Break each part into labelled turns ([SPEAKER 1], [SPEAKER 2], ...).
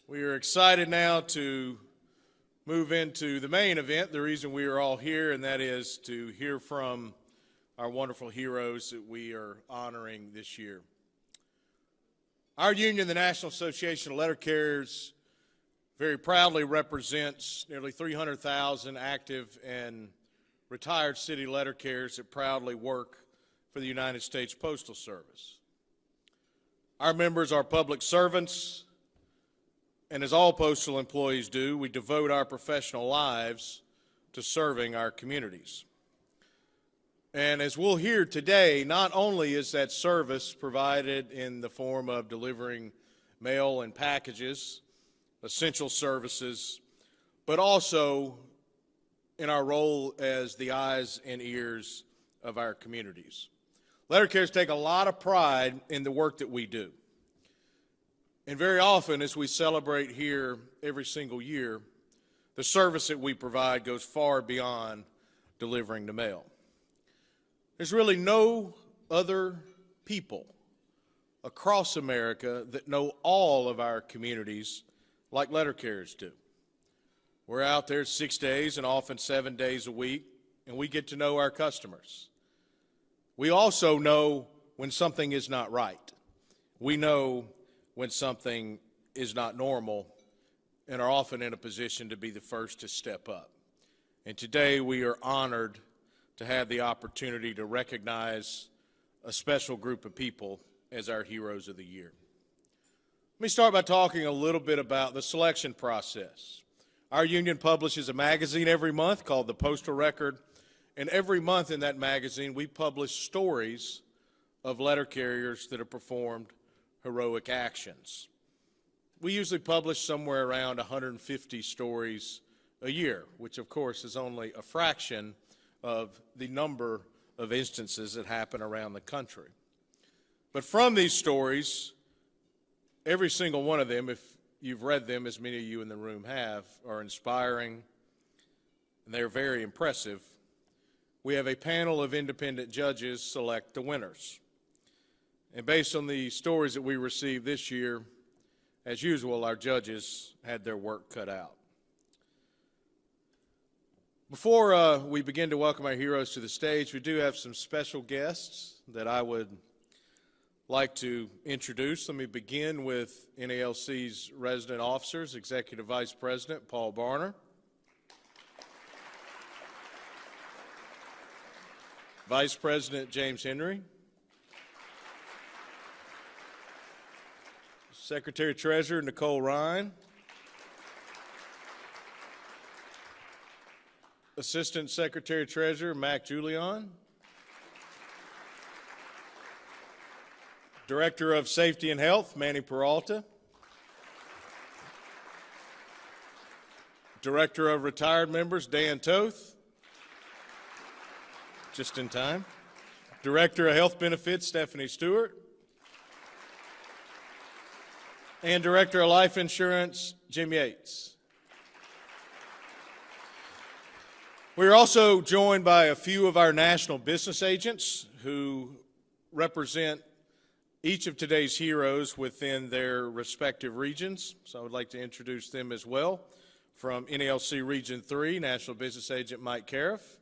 [SPEAKER 1] We are excited now to move into the main event, the reason we are all here, and that is to hear from our wonderful heroes that we are honoring this year. Our union, the National Association of Letter Carriers, very proudly represents nearly 300,000 active and retired city letter carriers that proudly work for the United States Postal Service. Our members are public servants, and as all postal employees do, we devote our professional lives to serving our communities. And as we'll hear today, not only is that service provided in the form of delivering mail and packages, essential services, but also in our role as the eyes and ears of our communities. Letter carriers take a lot of pride in the work that we do. And very often, as we celebrate here every single year, the service that we provide goes far beyond delivering the mail. There's really no other people across America that know all of our communities like letter carriers do. We're out there 6 days and often 7 days a week, and we get to know our customers. We also know when something is not right. We know when something is not normal and are often in a position to be the first to step up. And today we are honored to have the opportunity to recognize a special group of people as our Heroes of the Year. Let me start by talking a little bit about the selection process. Our union publishes a magazine every month called the Postal Record, and every month in that magazine we publish stories of letter carriers that have performed heroic actions. We usually publish somewhere around 150 stories a year, which of course is only a fraction of the number of instances that happen around the country. But from these stories, every single one of them, if you've read them, as many of you in the room have, are inspiring, and they're very impressive. We have a panel of independent judges select the winners. And based on the stories that we received this year, as usual, our judges had their work cut out. Before we begin to welcome our heroes to the stage, we do have some special guests that I would like to introduce. Let me begin with NALC's resident officers, Executive Vice President Paul Barner, Vice President James Henry, Secretary Treasurer Nicole Ryan, Assistant Secretary Treasurer Mac Julian, Director of Safety and Health Manny Peralta, Director of Retired Members Dan Toth, just in time, Director of Health Benefits Stephanie Stewart, and Director of Life Insurance, Jim Yates. We are also joined by a few of our national business agents who represent each of today's heroes within their respective regions. So I would like to introduce them as well. From NALC Region 3, National Business Agent Mike Cariff.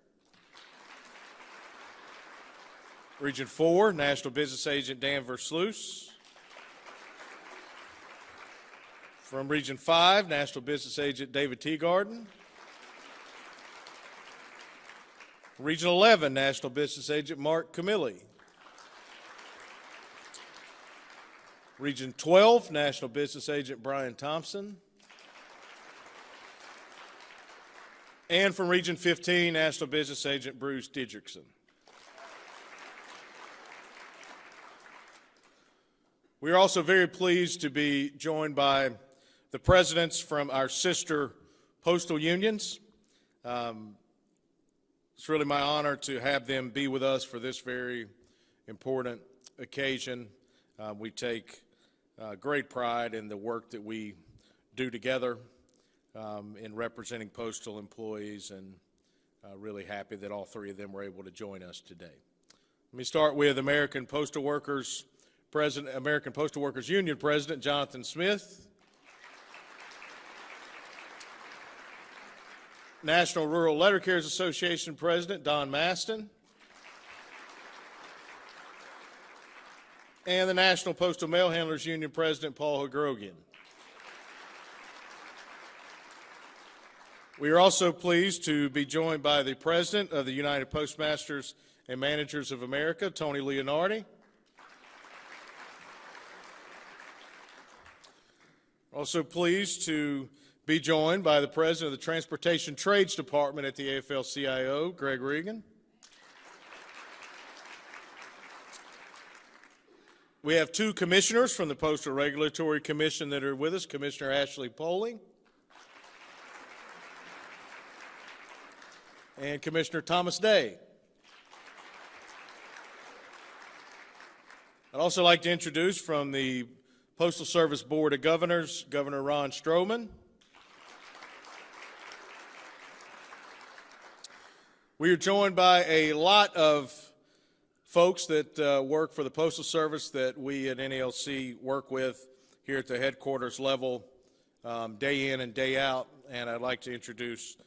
[SPEAKER 1] Region 4, National Business Agent Dan Versluis. From Region 5, National Business Agent David Teagarden. Region 11, National Business Agent Mark Camilli. Region 12, National Business Agent Brian Thompson. And from Region 15, National Business Agent Bruce Didrikson. We are also very pleased to be joined by the presidents from our sister postal unions. It's really my honor to have them be with us for this very important occasion. We take great pride in the work that we do together in representing postal employees, and really happy that all three of them were able to join us today. Let me start with American Postal Workers Union President Jonathan Smith. National Rural Letter Carriers Association President Don Maston, and the National Postal Mail Handlers Union President Paul Hagrogian. We are also pleased to be joined by the President of the United Postmasters and Managers of America, Tony Leonardi. Also pleased to be joined by the President of the Transportation Trades Department at the AFL-CIO, Greg Regan. We have two commissioners from the Postal Regulatory Commission that are with us, Commissioner Ashley Poling and Commissioner Thomas Day. I'd also like to introduce from the Postal Service Board of Governors, Governor Ron Stroman. We are joined by a lot of folks that work for the Postal Service that we at NALC work with here at the headquarters level day in and day out, and I'd like to introduce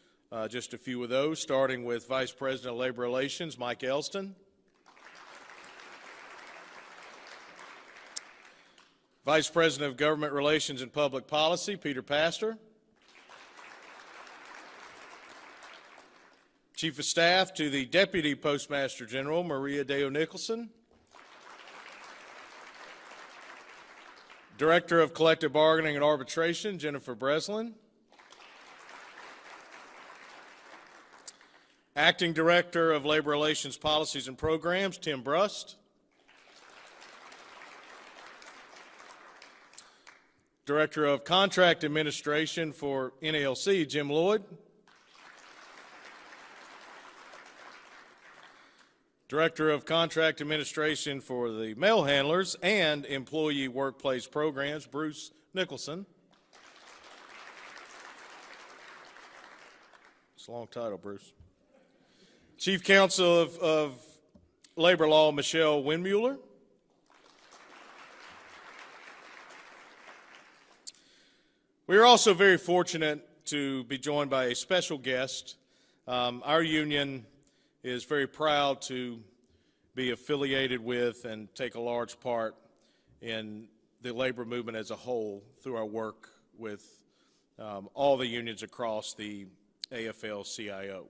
[SPEAKER 1] just a few of those, starting with Vice President of Labor Relations, Mike Elston. Vice President of Government Relations and Public Policy, Peter Pastor. Chief of Staff to the Deputy Postmaster General, Maria Deo Nicholson. Director of Collective Bargaining and Arbitration, Jennifer Breslin. Acting Director of Labor Relations Policies and Programs, Tim Brust. Director of Contract Administration for NALC, Jim Lloyd. Director of Contract Administration for the Mail Handlers and Employee Workplace Programs, Bruce Nicholson. It's a long title, Bruce. Chief Counsel of Labor Law, Michelle Windmuller. We are also very fortunate to be joined by a special guest. Our union is very proud to be affiliated with and take a large part in the labor movement as a whole through our work with all the unions across the AFL-CIO.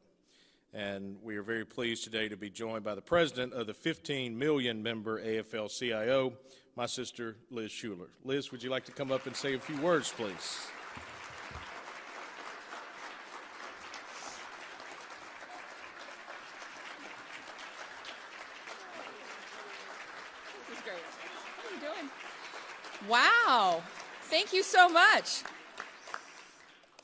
[SPEAKER 1] And we are very pleased today to be joined by the president of the 15 million member AFL-CIO, my sister Liz Schuler. Liz, would you like to come up and say a few words, please?
[SPEAKER 2] This is great. How are you doing? Wow. Thank you so much.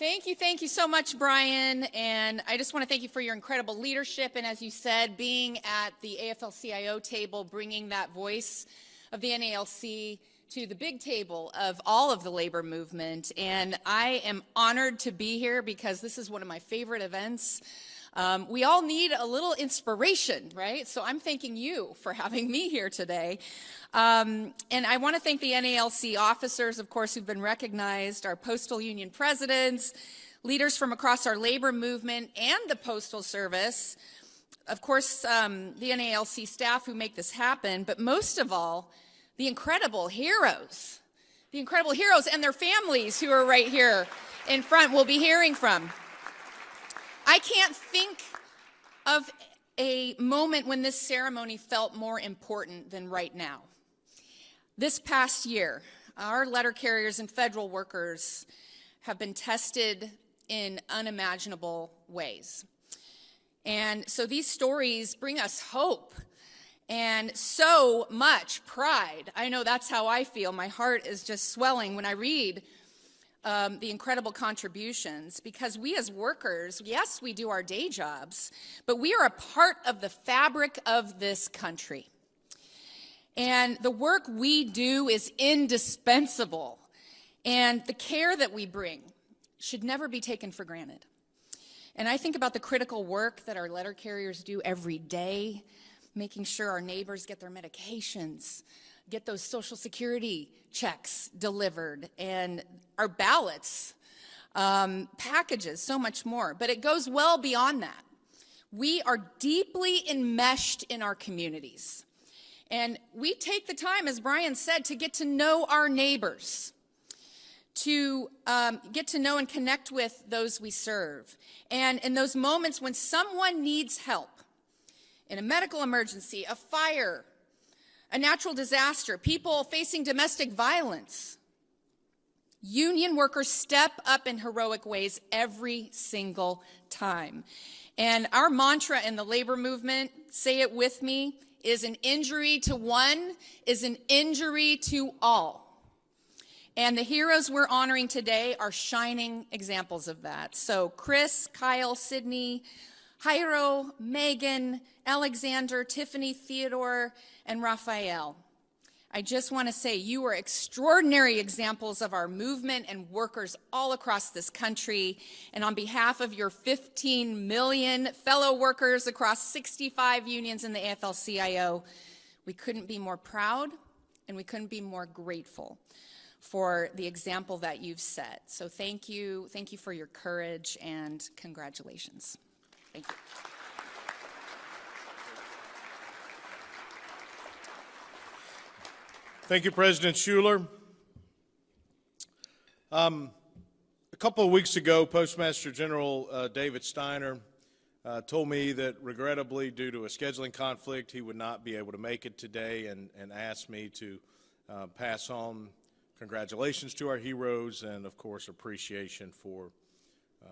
[SPEAKER 2] Thank you so much, Brian, and I just want to thank you for your incredible leadership, and as you said, being at the AFL-CIO table, bringing that voice of the NALC to the big table of all of the labor movement, and I am honored to be here because this is one of my favorite events. We all need a little inspiration, right? So I'm thanking you for having me here today. And I want to thank the NALC officers, of course, who've been recognized, our postal union presidents, leaders from across our labor movement and the Postal Service, of course, the NALC staff who make this happen, but most of all, the incredible heroes and their families who are right here in front we'll be hearing from. I can't think of a moment when this ceremony felt more important than right now. This past year, our letter carriers and federal workers have been tested in unimaginable ways. And so these stories bring us hope and so much pride. I know that's how I feel. My heart is just swelling when I read the incredible contributions, because we as workers, yes, we do our day jobs, but we are a part of the fabric of this country. And the work we do is indispensable, and the care that we bring should never be taken for granted. And I think about the critical work that our letter carriers do every day, making sure our neighbors get their medications, get those Social Security checks delivered, and our ballots packages, so much more. But it goes well beyond that. We are deeply enmeshed in our communities. And we take the time, as Brian said, to get to know our neighbors, to get to know and connect with those we serve. And in those moments when someone needs help, in a medical emergency, a fire, a natural disaster, people facing domestic violence, union workers step up in heroic ways every single time. And our mantra in the labor movement, say it with me, is an injury to one is an injury to all. And the heroes we're honoring today are shining examples of that. So Chris, Kyle, Sydney, Jairo, Megan, Alexander, Tiffany, Theodore, and Raphael. I just want to say you are extraordinary examples of our movement and workers all across this country. And on behalf of your 15 million fellow workers across 65 unions in the AFL-CIO, we couldn't be more proud and we couldn't be more grateful for the example that you've set. So thank you for your courage and congratulations. Thank you.
[SPEAKER 1] Thank you, President Schuler. A couple of weeks ago, Postmaster General David Steiner told me that regrettably, due to a scheduling conflict, he would not be able to make it today and asked me to pass on congratulations to our heroes and, of course, appreciation for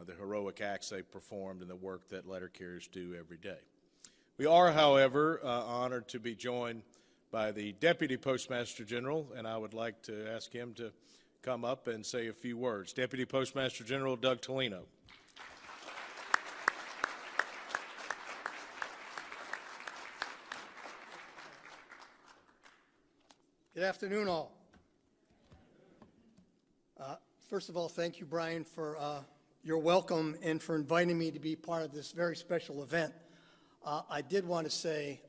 [SPEAKER 1] the heroic acts they performed and the work that letter carriers do every day. We are, however, honored to be joined by the Deputy Postmaster General, and I would like to ask him to come up and say a few words. Deputy Postmaster General Doug Tolino.
[SPEAKER 3] Good afternoon, all. First of all, thank you, Brian, for your welcome and for inviting me to be part of this very special event. I did want to say,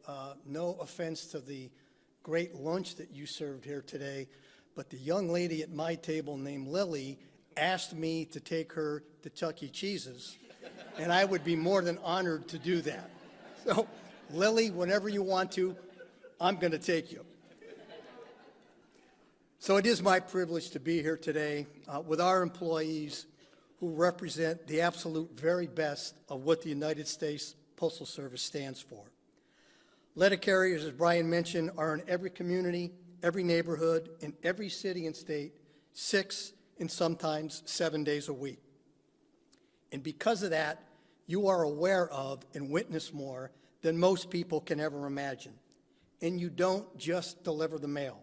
[SPEAKER 3] no offense to the great lunch that you served here today, but the young lady at my table named Lily asked me to take her to Chuck E. Cheese's, and I would be more than honored to do that. So, Lily, whenever you want to, I'm going to take you. So it is my privilege to be here today with our employees who represent the absolute very best of what the United States Postal Service stands for. Letter carriers, as Brian mentioned, are in every community, every neighborhood, in every city and state, 6 and sometimes 7 days a week. And because of that, you are aware of and witness more than most people can ever imagine. And you don't just deliver the mail.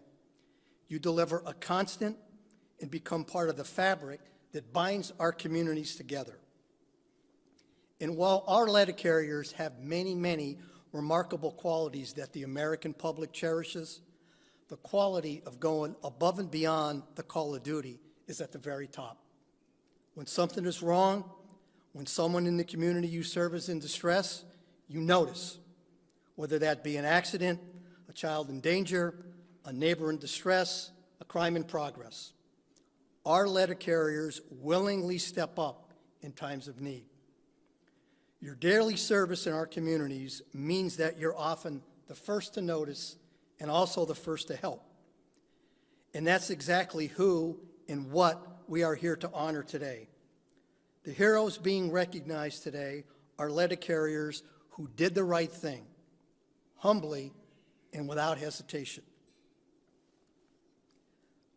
[SPEAKER 3] You deliver a constant and become part of the fabric that binds our communities together. And while our letter carriers have many, many remarkable qualities that the American public cherishes, the quality of going above and beyond the call of duty is at the very top. When something is wrong, when someone in the community you serve is in distress, you notice, whether that be an accident, a child in danger, a neighbor in distress, a crime in progress. Our letter carriers willingly step up in times of need. Your daily service in our communities means that you're often the first to notice and also the first to help. And that's exactly who and what we are here to honor today. The heroes being recognized today are letter carriers who did the right thing, humbly and without hesitation.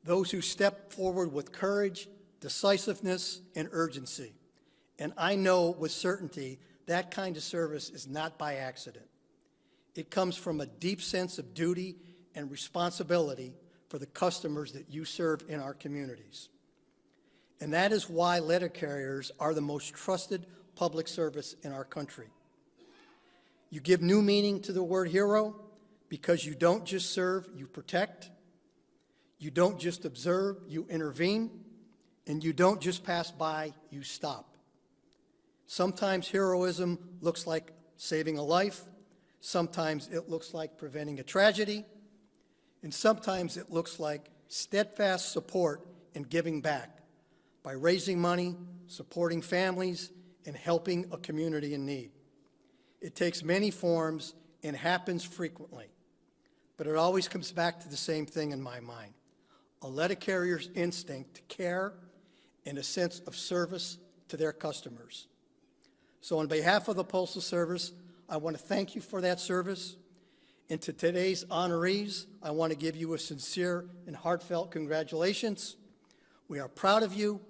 [SPEAKER 3] Those who stepped forward with courage, decisiveness, and urgency. And I know with certainty that kind of service is not by accident. It comes from a deep sense of duty and responsibility for the customers that you serve in our communities. And that is why letter carriers are the most trusted public service in our country. You give new meaning to the word hero because you don't just serve, you protect. You don't just observe, you intervene. And you don't just pass by, you stop. Sometimes heroism looks like saving a life. Sometimes it looks like preventing a tragedy. And sometimes it looks like steadfast support and giving back. by raising money, supporting families, and helping a community in need. It takes many forms and happens frequently, but it always comes back to the same thing in my mind: a letter carrier's instinct to care and a sense of service to their customers. So on behalf of the Postal Service, I want to thank you for that service. And to today's honorees, I want to give you a sincere and heartfelt congratulations. We are proud of you.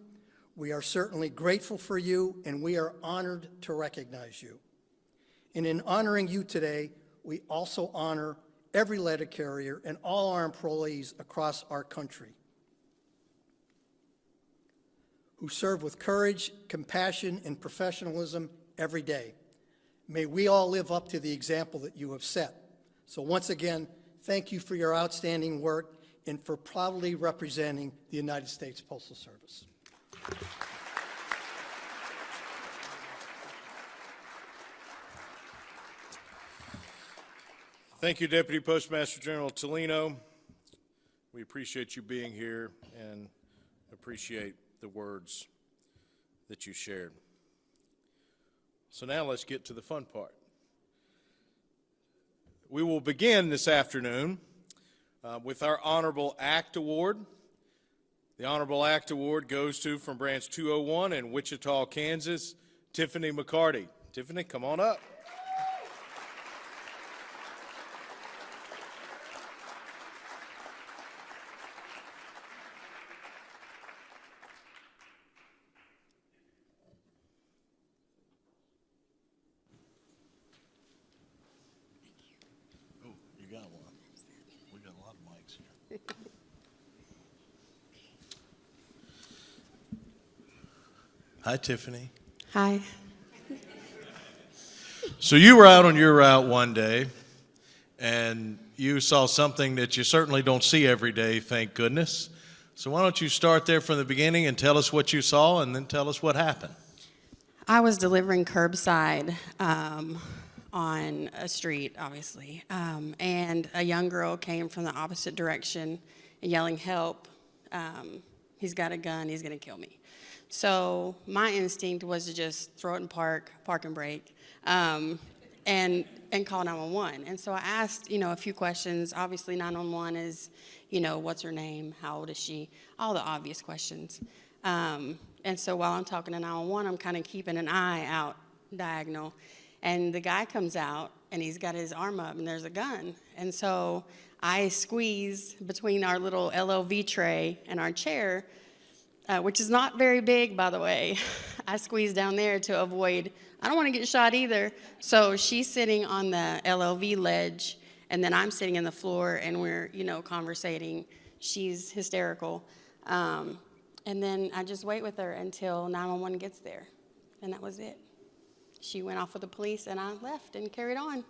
[SPEAKER 3] We are certainly grateful for you, and we are honored to recognize you. And in honoring you today, we also honor every letter carrier and all our employees across our country who serve with courage, compassion, and professionalism every day. May we all live up to the example that you have set. So once again, thank you for your outstanding work and for proudly representing the United States Postal Service.
[SPEAKER 1] Thank you, Deputy Postmaster General Tolino. We appreciate you being here and appreciate the words that you shared. So now let's get to the fun part. We will begin this afternoon with our Honorable Act Award. The Honorable Act Award goes to, from Branch 201 in Wichita, Kansas, Tiffany McCarty. Tiffany, come on up. Oh, you got one. We got a lot of mics here. Hi, Tiffany.
[SPEAKER 4] Hi.
[SPEAKER 1] So you were out on your route one day, and you saw something that you certainly don't see every day, thank goodness. So why don't you start there from the beginning and tell us what you saw, and then tell us what happened.
[SPEAKER 4] I was delivering curbside on a street, obviously, and a young girl came from the opposite direction yelling, "Help, he's got a gun, he's going to kill me." So my instinct was to just throw it in park and brake, and call 911. And so I asked, a few questions. Obviously, 911 is, what's her name? How old is she? All the obvious questions. And so while I'm talking to 911, I'm kind of keeping an eye out diagonal. And the guy comes out, and he's got his arm up, and there's a gun. And so I squeeze between our little LLV tray and our chair, which is not very big, by the way. I squeeze down there to avoid, I don't want to get shot either. So she's sitting on the LLV ledge, and then I'm sitting on the floor, and we're, conversating. She's hysterical. And then I just wait with her until 911 gets there, and that was it. She went off with the police, and I left and carried on.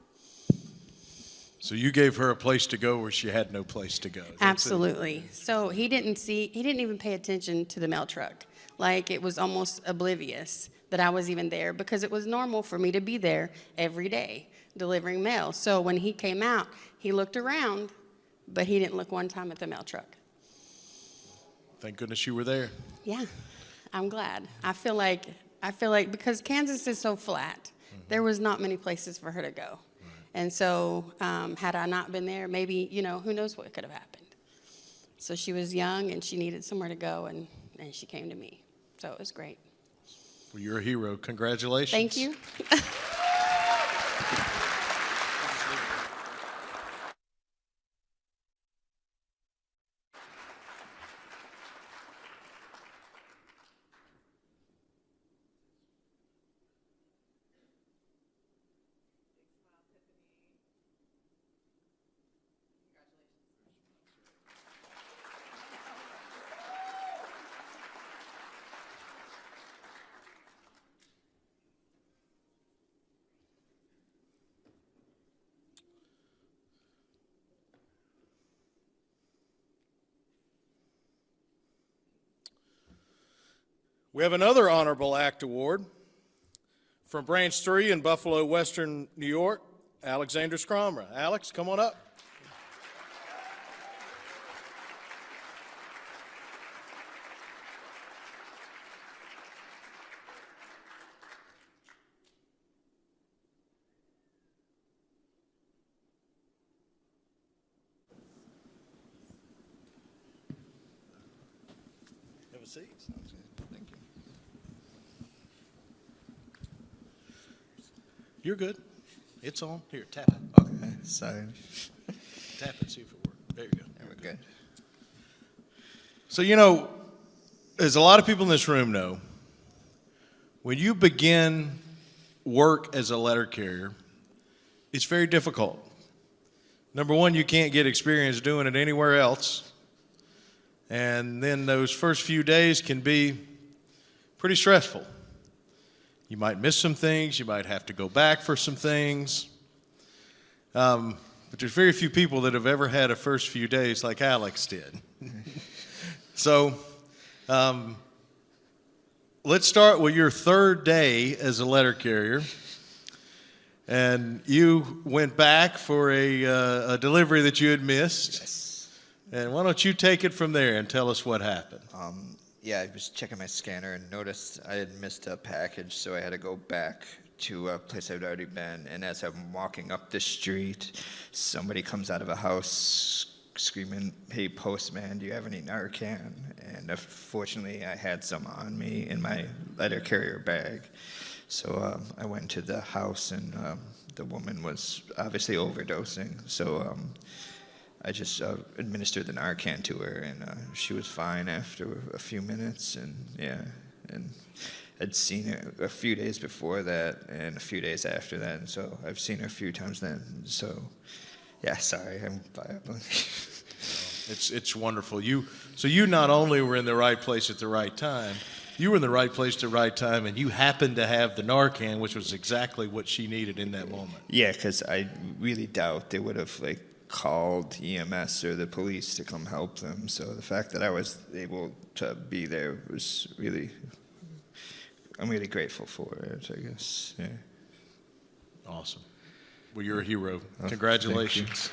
[SPEAKER 1] So you gave her a place to go where she had no place to go.
[SPEAKER 4] Absolutely. So he didn't even pay attention to the mail truck. Like, it was almost oblivious that I was even there, because it was normal for me to be there every day delivering mail. So when he came out, he looked around, but he didn't look one time at the mail truck.
[SPEAKER 1] Thank goodness you were there.
[SPEAKER 4] Yeah, I'm glad. I feel like because Kansas is so flat, there was not many places for her to go. And so had I not been there, maybe, who knows what could have happened. So she was young, and she needed somewhere to go, and she came to me. So it was great.
[SPEAKER 1] Well, you're a hero. Congratulations.
[SPEAKER 4] Thank you.
[SPEAKER 1] We have another Honorable Act Award from Branch 3 in Buffalo, Western New York, Alexander Scromra. Alex, come on up.
[SPEAKER 5] seat. Sounds good. Thank you.
[SPEAKER 1] You're good. It's on. Here, tap it.
[SPEAKER 5] Okay, sorry.
[SPEAKER 1] Tap it, see if it works. There you go.
[SPEAKER 5] Yeah, we're good.
[SPEAKER 1] So, you know, as a lot of people in this room know, when you begin work as a letter carrier, it's very difficult. Number one, you can't get experience doing it anywhere else. And then those first few days can be pretty stressful. You might miss some things. You might have to go back for some things. But there's very few people that have ever had a first few days like Alex did. So let's start with your third day as a letter carrier. And you went back for a delivery that you had missed.
[SPEAKER 5] Yes.
[SPEAKER 1] And why don't you take it from there and tell us what happened?
[SPEAKER 5] Yeah, I was checking my scanner and noticed I had missed a package, so I had to go back to a place I'd already been. And as I'm walking up the street, somebody comes out of a house screaming, "Hey, postman, do you have any Narcan?" And fortunately, I had some on me in my letter carrier bag. So I went to the house, and the woman was obviously overdosing. So I just administered the Narcan to her, and she was fine after a few minutes. And yeah, and I'd seen her a few days before that, and a few days after that. And so I've seen her a few times then. So yeah, sorry, I'm viable.
[SPEAKER 1] It's wonderful. So you not only were in the right place at the right time, you were in the right place at the right time, and you happened to have the Narcan, which was exactly what she needed in that moment.
[SPEAKER 5] Yeah, because I really doubt they would have called EMS or the police to come help them. So the fact that I was able to be there was really, I'm really grateful for it, I guess. Yeah.
[SPEAKER 1] Awesome. Well, you're a hero. Congratulations.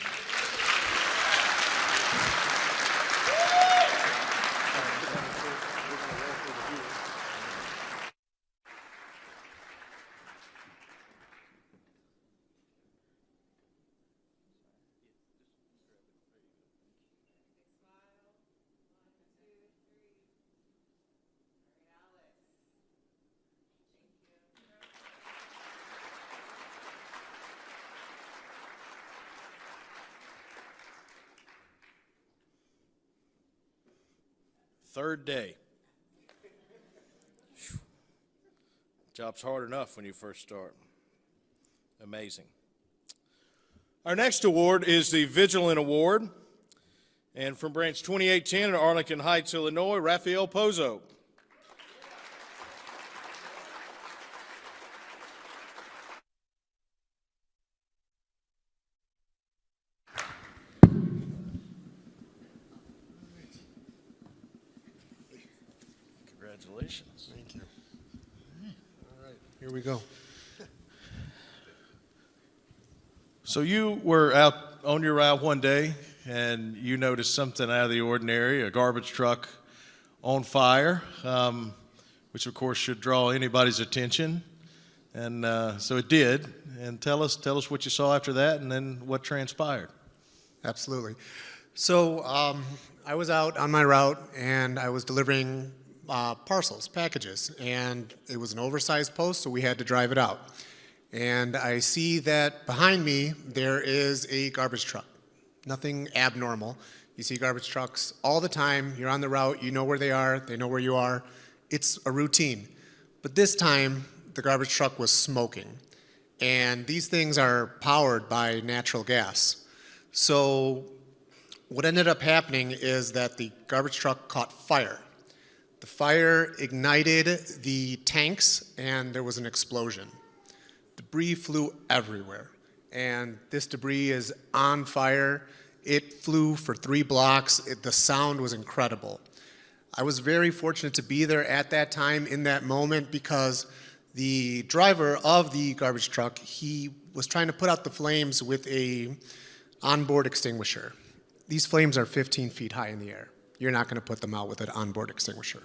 [SPEAKER 1] Third day. Whew. Job's hard enough when you first start. Amazing. Our next award is the Vigilant Award. And from Branch 2810 in Arlington Heights, Illinois, Raphael Pozo. Congratulations.
[SPEAKER 6] Thank you. All right, here we go.
[SPEAKER 1] So you were out on your route one day, and you noticed something out of the ordinary, a garbage truck on fire, which of course should draw anybody's attention. And so it did. And tell us what you saw after that, and then what transpired.
[SPEAKER 6] Absolutely. So I was out on my route, and I was delivering parcels, packages, and it was an oversized post, so we had to drive it out. And I see that behind me there is a garbage truck. Nothing abnormal. You see garbage trucks all the time. You're on the route, you know where they are, they know where you are. It's a routine. But this time, the garbage truck was smoking. And these things are powered by natural gas. So what ended up happening is that the garbage truck caught fire. The fire ignited the tanks, and there was an explosion. Debris flew everywhere, and this debris is on fire. It flew for 3 blocks. The sound was incredible. I was very fortunate to be there at that time in that moment because the driver of the garbage truck, he was trying to put out the flames with a onboard extinguisher. These flames are 15 feet high in the air. You're not going to put them out with an onboard extinguisher.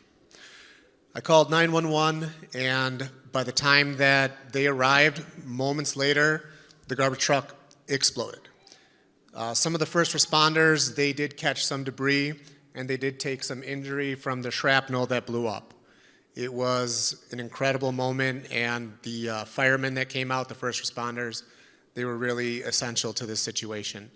[SPEAKER 6] I called 911, and by the time that they arrived, moments later, the garbage truck exploded. Some of the first responders, they did catch some debris, and they did take some injury from the shrapnel that blew up. It was an incredible moment, and the firemen that came out, the first responders, they were really essential to this situation.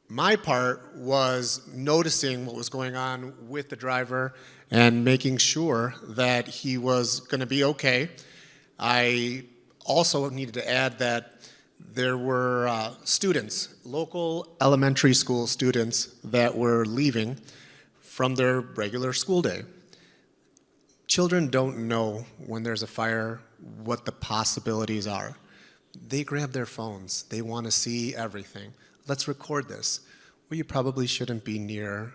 [SPEAKER 6] My part was noticing what was going on with the driver and making sure that he was going to be okay. I also needed to add that there were students, local elementary school students, that were leaving from their regular school day. Children don't know when there's a fire what the possibilities are. They grab their phones. They want to see everything. Let's record this. Well, you probably shouldn't be near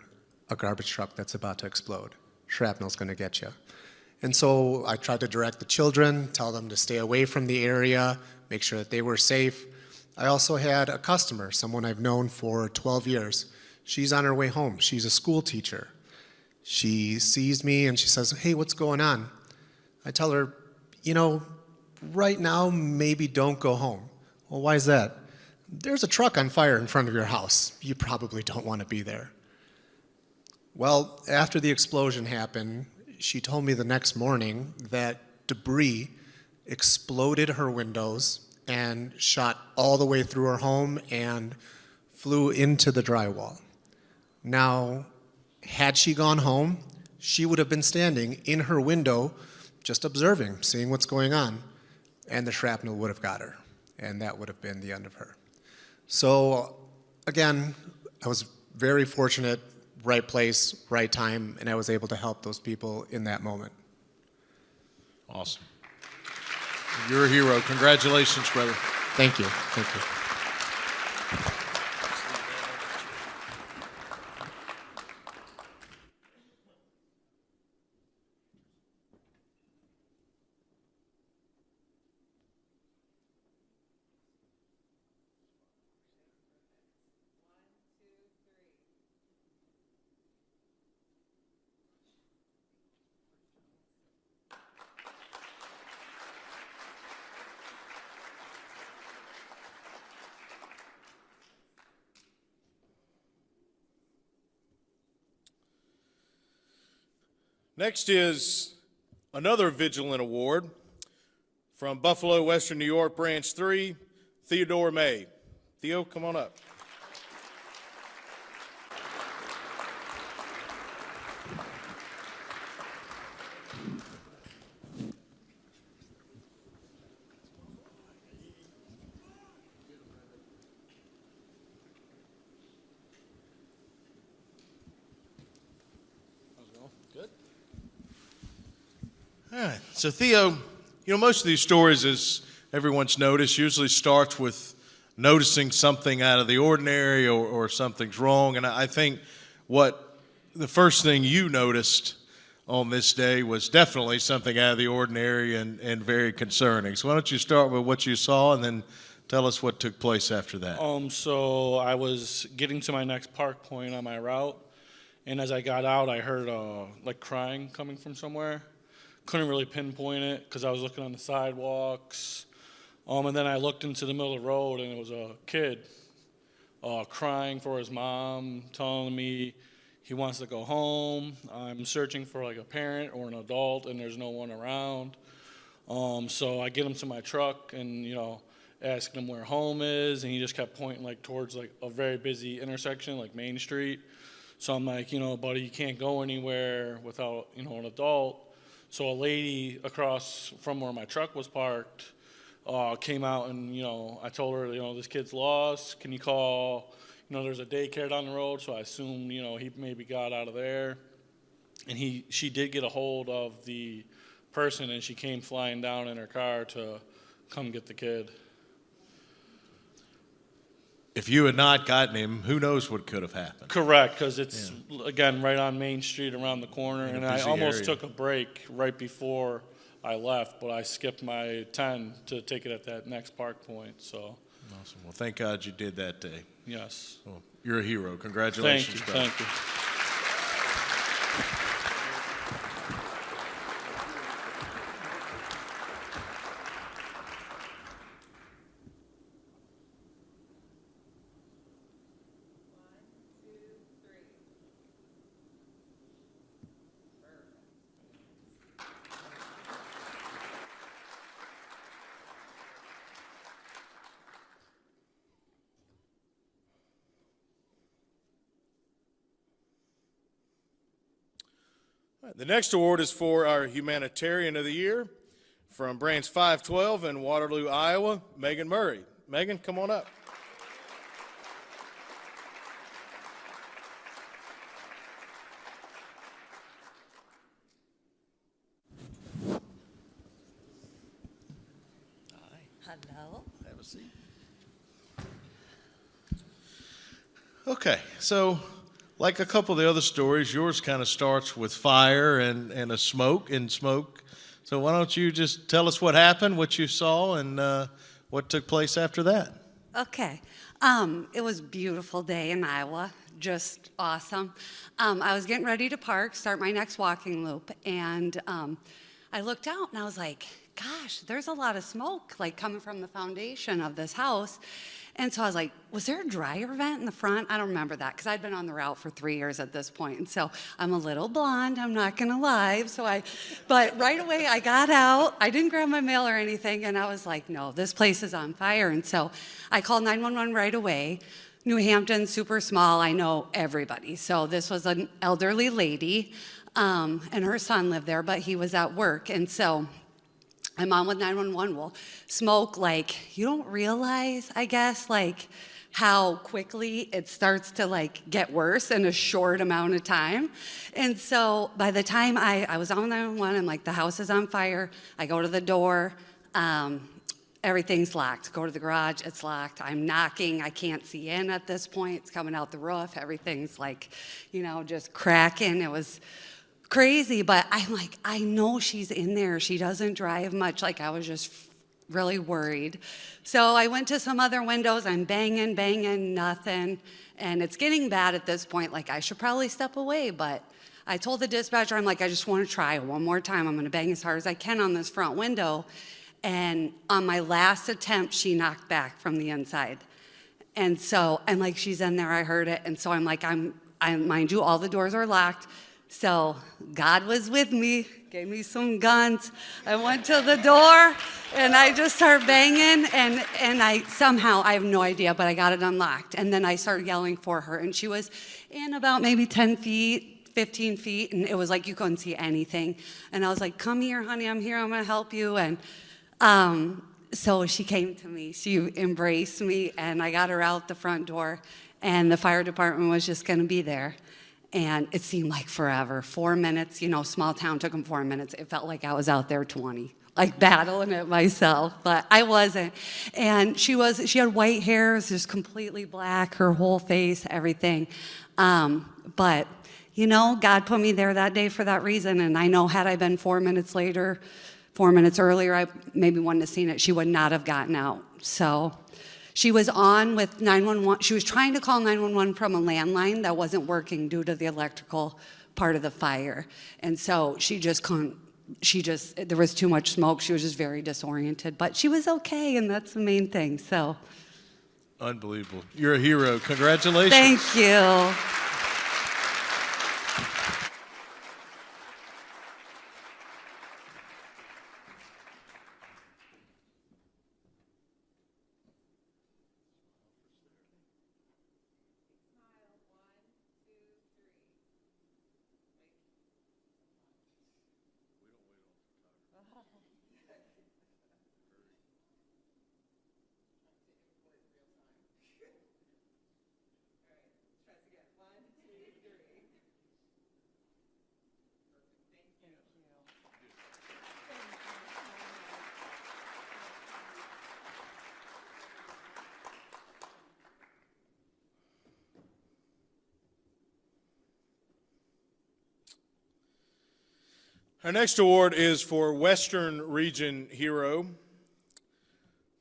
[SPEAKER 6] a garbage truck that's about to explode. Shrapnel's going to get you. And so I tried to direct the children, tell them to stay away from the area, make sure that they were safe. I also had a customer, someone I've known for 12 years. She's on her way home. She's a school teacher. She sees me and she says, "Hey, what's going on?" I tell her, "You know, right now, maybe don't go home." "Well, why is that?" "There's a truck on fire in front of your house. You probably don't want to be there." Well, after the explosion happened, she told me the next morning that debris exploded her windows and shot all the way through her home and flew into the drywall. Now, had she gone home, she would have been standing in her window just observing, seeing what's going on, and the shrapnel would have got her, and that would have been the end of her. So, again, I was very fortunate, right place, right time, and I was able to help those people in that moment.
[SPEAKER 1] Awesome. You're a hero. Congratulations, brother.
[SPEAKER 6] Thank you. Thank you.
[SPEAKER 1] Next is another Vigilant Award from Buffalo, Western New York, Branch 3, Theodore May. Theo, come on up. All right. So, Theo, most of these stories, as everyone's noticed, usually starts with noticing something out of the ordinary or something's wrong. And I think what the first thing you noticed on this day was definitely something out of the ordinary and very concerning. So why don't you start with what you saw and then tell us what took place after that.
[SPEAKER 7] So I was getting to my next park point on my route, and as I got out, I heard like crying coming from somewhere. Couldn't really pinpoint it because I was looking on the sidewalks. And then I looked into the middle of the road, and it was a kid crying for his mom, telling me he wants to go home. I'm searching for like a parent or an adult, and there's no one around. So I get him to my truck and, ask him where home is, and he just kept pointing like towards like a very busy intersection, like Main Street. So I'm like, buddy, you can't go anywhere without, an adult. So a lady across from where my truck was parked came out and, I told her, this kid's lost. Can you call, there's a daycare down the road. So I assumed, he maybe got out of there. And she did get a hold of the person, and she came flying down in her car to come get the kid.
[SPEAKER 1] If you had not gotten him, who knows what could have happened.
[SPEAKER 7] Correct, because it's, again, right on Main Street around the corner. And I almost took a break right before I left, but I skipped my 10 to take it at that next park point. So.
[SPEAKER 1] Awesome. Well, thank God you did that day.
[SPEAKER 7] Yes.
[SPEAKER 1] Well, you're a hero. Congratulations, brother.
[SPEAKER 7] Thank you.
[SPEAKER 1] The next award is for our Humanitarian of the Year from Branch 512 in Waterloo, Iowa, Megan Murray. Megan, come on up.
[SPEAKER 8] Hello.
[SPEAKER 1] Have a seat. Okay, so like a couple of the other stories, yours kind of starts with fire and a smoke. So why don't you just tell us what happened, what you saw, and what took place after that?
[SPEAKER 8] Okay. It was a beautiful day in Iowa, just awesome. I was getting ready to park, start my next walking loop, and I looked out and I was like, gosh, there's a lot of smoke like coming from the foundation of this house. And so I was like, was there a dryer vent in the front? I don't remember that because I'd been on the route for 3 years at this point. And so I'm a little blonde, I'm not gonna lie. But right away I got out, I didn't grab my mail or anything, and I was like, no, this place is on fire. And so I called 911 right away. New Hampton, super small, I know everybody. So this was an elderly lady, and her son lived there, but he was at work. And so I'm on with 911. Well, smoke, like, you don't realize, I guess, like, how quickly it starts to, like, get worse in a short amount of time. And so by the time I was on 911, I'm like, the house is on fire. I go to the door. Everything's locked. Go to the garage, it's locked. I'm knocking, I can't see in at this point. It's coming out the roof. Everything's like, just cracking. It was crazy, but I'm like, I know she's in there. She doesn't drive much. Like, I was just really worried. So I went to some other windows. I'm banging, nothing. And it's getting bad at this point. Like, I should probably step away, but I told the dispatcher, I'm like, I just want to try one more time. I'm going to bang as hard as I can on this front window. And on my last attempt, she knocked back from the inside. And so I'm like, she's in there. I heard it. And so I'm like, mind you, all the doors are locked. So God was with me, gave me some guns. I went to the door and I just started banging, and I have no idea, but I got it unlocked. And then I started yelling for her, and she was in about maybe 10 feet, 15 feet, and it was like you couldn't see anything. And I was like, come here, honey, I'm here, I'm gonna help you. And so she came to me, she embraced me, and I got her out the front door, and the fire department was just gonna be there. And it seemed like forever, 4 minutes, small town, took them 4 minutes. It felt like I was out there 20, like battling it myself, but I wasn't. And she had white hair, it was just completely black, her whole face, everything. But, God put me there that day for that reason. And I know had I been 4 minutes later, 4 minutes earlier, I maybe wouldn't have seen it. She would not have gotten out. So she was on with 911. She was trying to call 911 from a landline that wasn't working due to the electrical part of the fire. And so she just couldn't, there was too much smoke. She was just very disoriented, but she was okay, and that's the main thing, so.
[SPEAKER 1] Unbelievable. You're a hero. Congratulations.
[SPEAKER 8] Thank you.
[SPEAKER 1] Our next award is for Western Region Hero.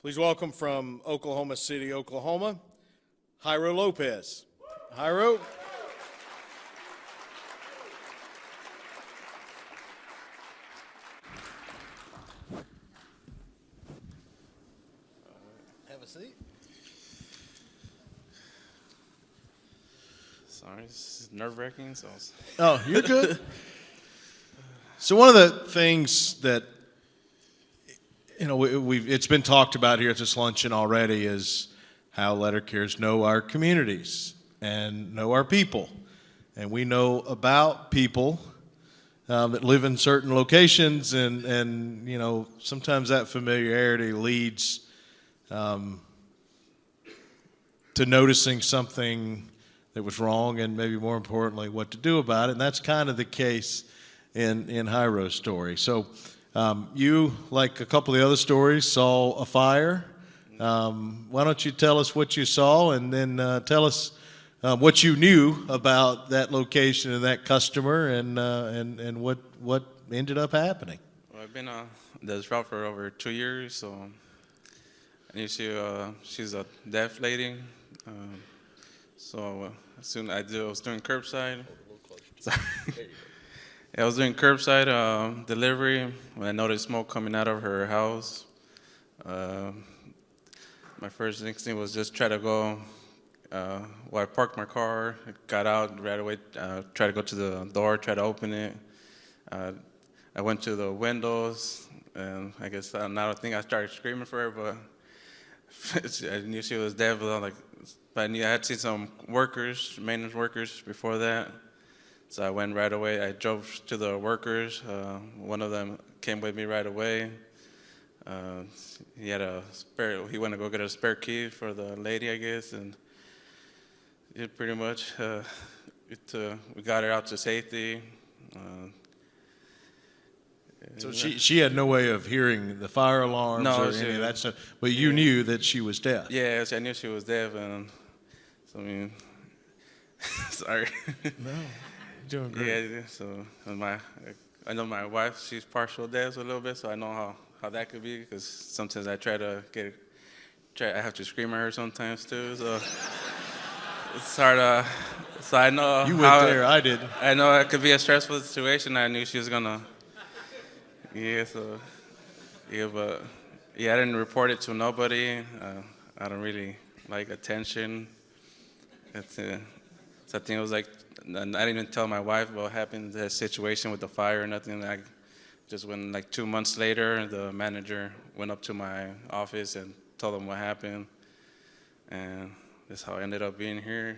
[SPEAKER 1] Please welcome from Oklahoma City, Oklahoma, Jairo Lopez. Jairo. Have a seat.
[SPEAKER 9] Sorry, this is nerve-wracking.
[SPEAKER 1] Oh, you're good. So one of the things that, it's been talked about here at this luncheon already is how letter carriers know our communities and know our people. And we know about people that live in certain locations, and you know, sometimes that familiarity leads to noticing something that was wrong, and maybe more importantly, what to do about it. And that's kind of the case in Hiro's story. So you, like a couple of the other stories, saw a fire. Why don't you tell us what you saw, and then tell us what you knew about that location and that customer, and what ended up happening.
[SPEAKER 9] Well, I've been on this route for over 2 years, so I knew she's a deaf lady. So soon I was doing curbside. Sorry. I was doing curbside delivery when I noticed smoke coming out of her house. My first instinct was just try to go. Well, I parked my car, got out right away, tried to go to the door, try to open it. I went to the windows, and I guess now I think I started screaming for her, but I knew she was deaf. But I had seen some workers, maintenance workers, before that. So I went right away. I drove to the workers. One of them came with me right away. He had a spare. He went to go get a spare key for the lady, I guess, and it pretty much we got her out to safety.
[SPEAKER 1] So she had no way of hearing the fire alarms or any of that stuff, but you knew that she was deaf.
[SPEAKER 9] Yes, I knew she was deaf, and so I mean, sorry.
[SPEAKER 1] No, you're doing great.
[SPEAKER 9] Yeah, so I know my wife, she's partial deaf a little bit, so I know how that could be, because sometimes I I have to scream at her sometimes too, so it's hard. So I know
[SPEAKER 1] you went there, I didn't.
[SPEAKER 9] I know it could be a stressful situation. I knew she was gonna. Yeah, so but I didn't report it to nobody. I don't really like attention. So I think it was like, I didn't even tell my wife what happened, the situation with the fire or nothing. I just went like 2 months later, the manager went up to my office and told them what happened. And that's how I ended up being here.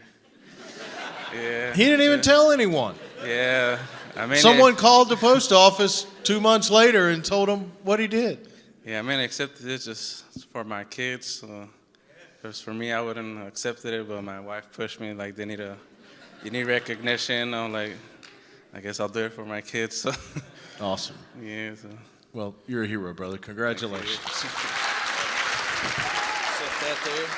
[SPEAKER 9] Yeah.
[SPEAKER 1] He didn't even tell anyone.
[SPEAKER 9] Yeah. I mean,
[SPEAKER 1] someone called the post office 2 months later and told him what he did.
[SPEAKER 9] Yeah, I mean, I accepted it just for my kids. So if it was for me, I wouldn't have accepted it, but my wife pushed me, like, you need recognition. I'm like, I guess I'll do it for my kids. So.
[SPEAKER 1] Awesome.
[SPEAKER 9] Yeah. So.
[SPEAKER 1] Well, you're a hero, brother. Congratulations.
[SPEAKER 9] Set that there.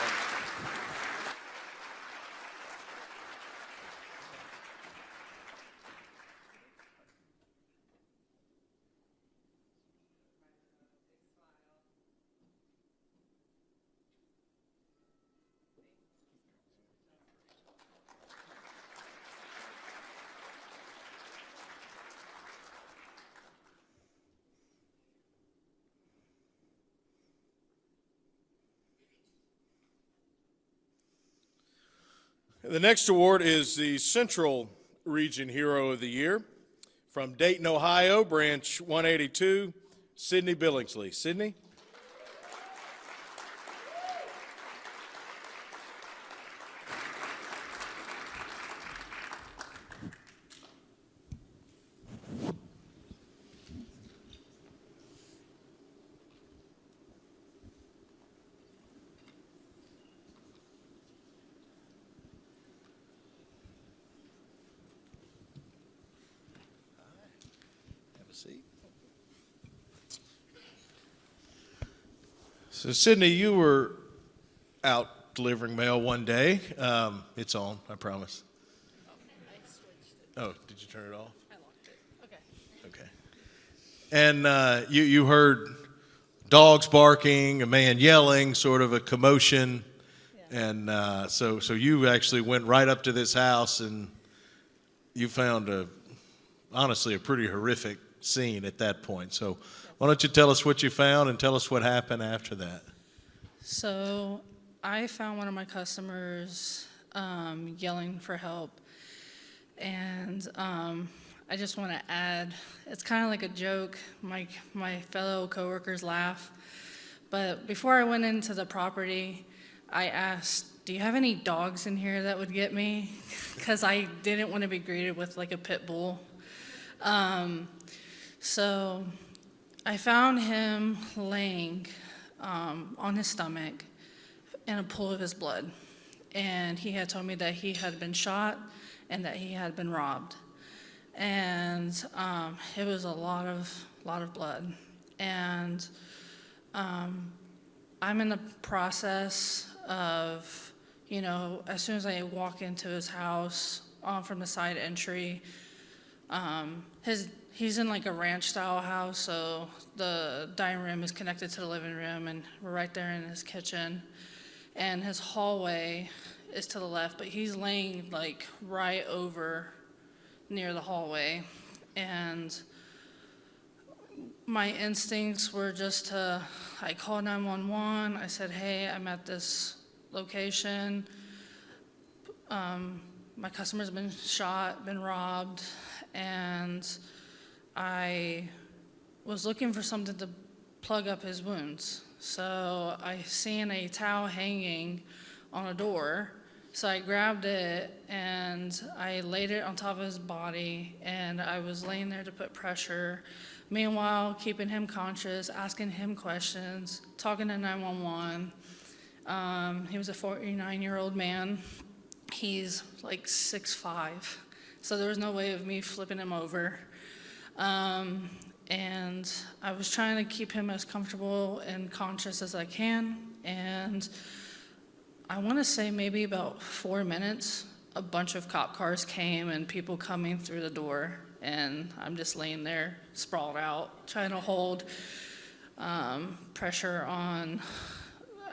[SPEAKER 1] The next award is the Central Region Hero of the Year. From Dayton, Ohio, Branch 182, Sydney Billingsley. Sydney? So, Sydney, you were out delivering mail one day. It's on, I promise.
[SPEAKER 2] I switched it.
[SPEAKER 1] Oh, did you turn it off?
[SPEAKER 2] I locked it. Okay.
[SPEAKER 1] Okay. And you heard dogs barking, a man yelling, sort of a commotion. Yeah. And so you actually went right up to this house, and you found honestly a pretty horrific scene at that point. So why don't you tell us what you found and tell us what happened after that?
[SPEAKER 10] So I found one of my customers yelling for help. And I just want to add, it's kind of like a joke. My fellow coworkers laugh. But before I went into the property, I asked, do you have any dogs in here that would get me? Because I didn't want to be greeted with like a pit bull. So I found him laying on his stomach in a pool of his blood. And he had told me that he had been shot and that he had been robbed. And it was a lot of blood. And I'm in the process of, you know, as soon as I walk into his house from the side entry, he's in like a ranch style house, so the dining room is connected to the living room, and we're right there in his kitchen. And his hallway is to the left, but he's laying like right over near the hallway. And my instincts were just to, I called 911. I said, hey, I'm at this location. My customer's been shot, been robbed, and I was looking for something to plug up his wounds. So I seen a towel hanging on a door. So I grabbed it and I laid it on top of his body, and I was laying there to put pressure. Meanwhile, keeping him conscious, asking him questions, talking to 911. He was a 49-year-old man. He's like 6'5", so there was no way of me flipping him over. And I was trying to keep him as comfortable and conscious as I can. And I want to say maybe about 4 minutes, a bunch of cop cars came and people coming through the door. And I'm just laying there, sprawled out, trying to hold pressure on.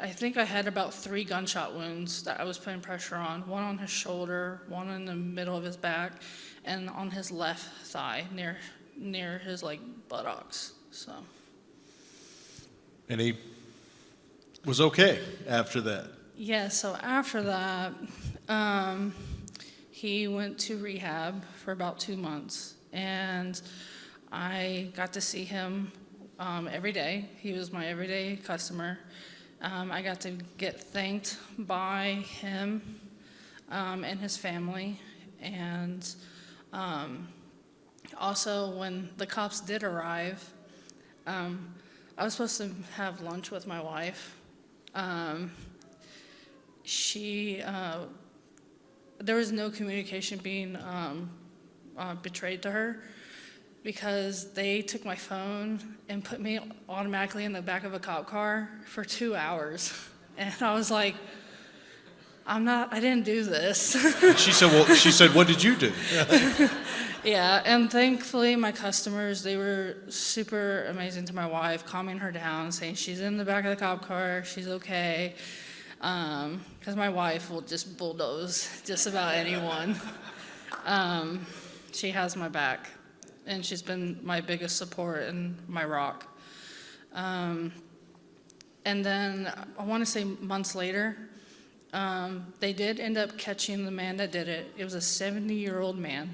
[SPEAKER 10] I think I had about 3 gunshot wounds that I was putting pressure on. One on his shoulder, one in the middle of his back, and on his left thigh near his like buttocks. So.
[SPEAKER 1] And he was okay after that.
[SPEAKER 10] Yeah. So after that, he went to rehab for about 2 months, and I got to see him every day. He was my everyday customer. I got to get thanked by him and his family. And also, when the cops did arrive, I was supposed to have lunch with my wife. There was no communication being betrayed to her, because they took my phone and put me automatically in the back of a cop car for 2 hours. And I was like, I didn't do this.
[SPEAKER 1] She said, what did you do?
[SPEAKER 10] Yeah, and thankfully my customers, they were super amazing to my wife, calming her down, saying she's in the back of the cop car, she's okay. Because my wife will just bulldoze just about anyone. She has my back, and she's been my biggest support and my rock. And then I want to say months later, they did end up catching the man that did it. It was a 70-year-old man.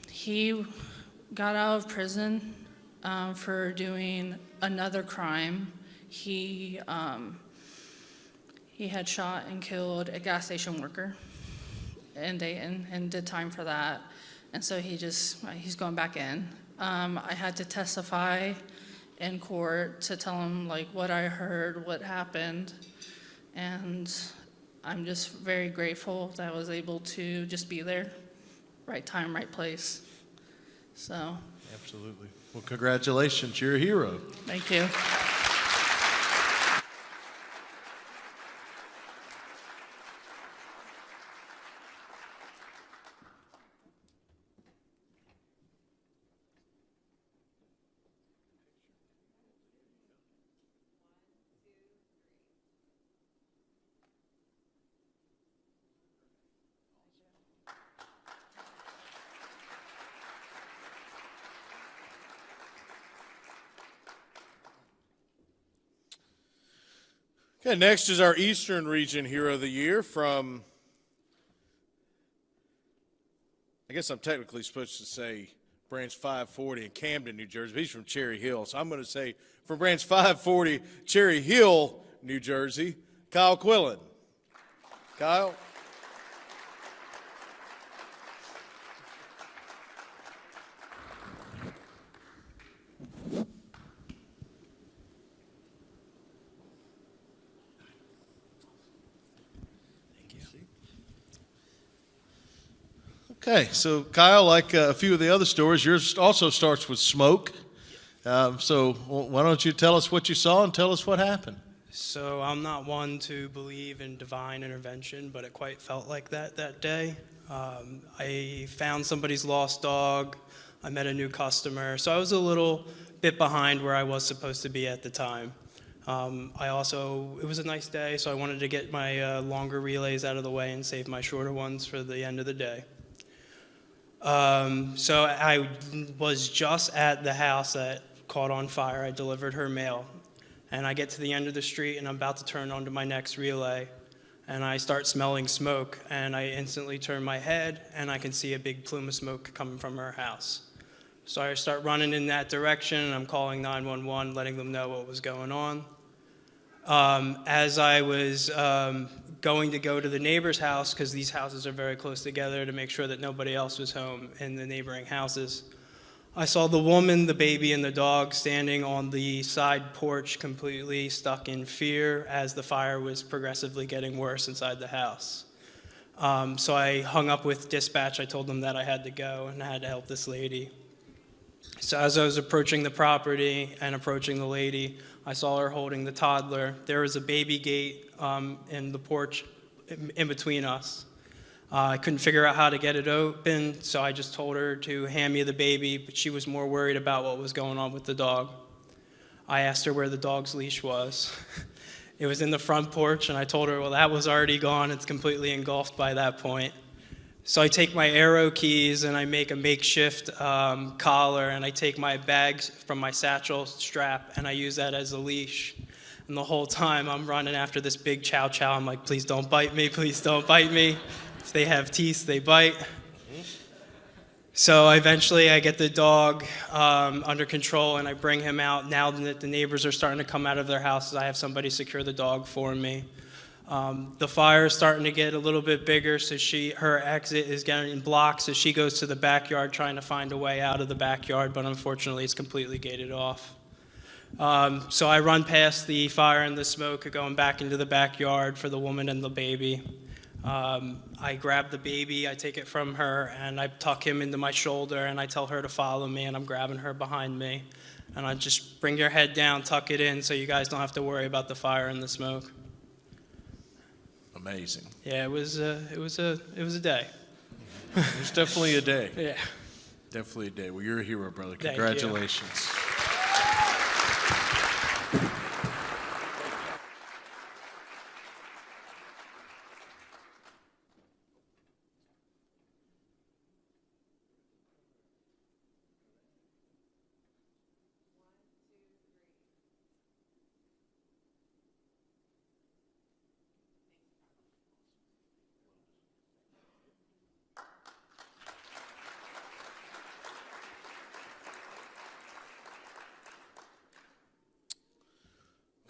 [SPEAKER 10] He got out of prison for doing another crime. He had shot and killed a gas station worker in Dayton and did time for that. And so he's going back in. I had to testify in court to tell him like what I heard, what happened. And I'm just very grateful that I was able to just be there, right time, right place. So.
[SPEAKER 1] Absolutely. Well, congratulations. You're a hero.
[SPEAKER 10] Thank you.
[SPEAKER 1] Okay, next is our Eastern Region Hero of the Year from, I guess I'm technically supposed to say Branch 540 in Camden, New Jersey. But he's from Cherry Hill, so I'm going to say from Branch 540, Cherry Hill, New Jersey, Kyle Quillen. Kyle. Okay, so Kyle, like a few of the other stories, yours also starts with smoke. So why don't you tell us what you saw and tell us what happened?
[SPEAKER 11] So I'm not one to believe in divine intervention, but it quite felt like that day. I found somebody's lost dog. I met a new customer. So I was a little bit behind where I was supposed to be at the time. It was a nice day, so I wanted to get my longer relays out of the way and save my shorter ones for the end of the day. So I was just at the house that caught on fire. I delivered her mail. And I get to the end of the street, and I'm about to turn onto my next relay. And I start smelling smoke, and I instantly turn my head, and I can see a big plume of smoke coming from her house. So I start running in that direction, and I'm calling 911, letting them know what was going on. As I was going to go to the neighbor's house, because these houses are very close together, to make sure that nobody else was home in the neighboring houses, I saw the woman, the baby, and the dog standing on the side porch completely stuck in fear as the fire was progressively getting worse inside the house. So I hung up with dispatch. I told them that I had to go and I had to help this lady. So as I was approaching the property and approaching the lady, I saw her holding the toddler. There was a baby gate in the porch in between us. I couldn't figure out how to get it open, so I just told her to hand me the baby, but she was more worried about what was going on with the dog. I asked her where the dog's leash was. It was in the front porch, and I told her, well, that was already gone. It's completely engulfed by that point. So I take my arrow keys, and I make a makeshift collar, and I take my bags from my satchel strap, and I use that as a leash. And the whole time, I'm running after this big chow chow. I'm like, please don't bite me, please don't bite me. If they have teeth, they bite. So eventually I get the dog under control and I bring him out. Now that the neighbors are starting to come out of their houses, I have somebody secure the dog for me. The fire is starting to get a little bit bigger, so her exit is getting blocked, so she goes to the backyard trying to find a way out of the backyard, but unfortunately it's completely gated off. So I run past the fire and the smoke, going back into the backyard for the woman and the baby. I grab the baby, I take it from her, and I tuck him into my shoulder, and I tell her to follow me, and I'm grabbing her behind me. And I just bring your head down, tuck it in, so you guys don't have to worry about the fire and the smoke.
[SPEAKER 1] Amazing.
[SPEAKER 11] Yeah, it was a day.
[SPEAKER 1] It was definitely a day.
[SPEAKER 11] Yeah.
[SPEAKER 1] Definitely a day. Well, you're a hero, brother.
[SPEAKER 11] Thank you.
[SPEAKER 1] Congratulations.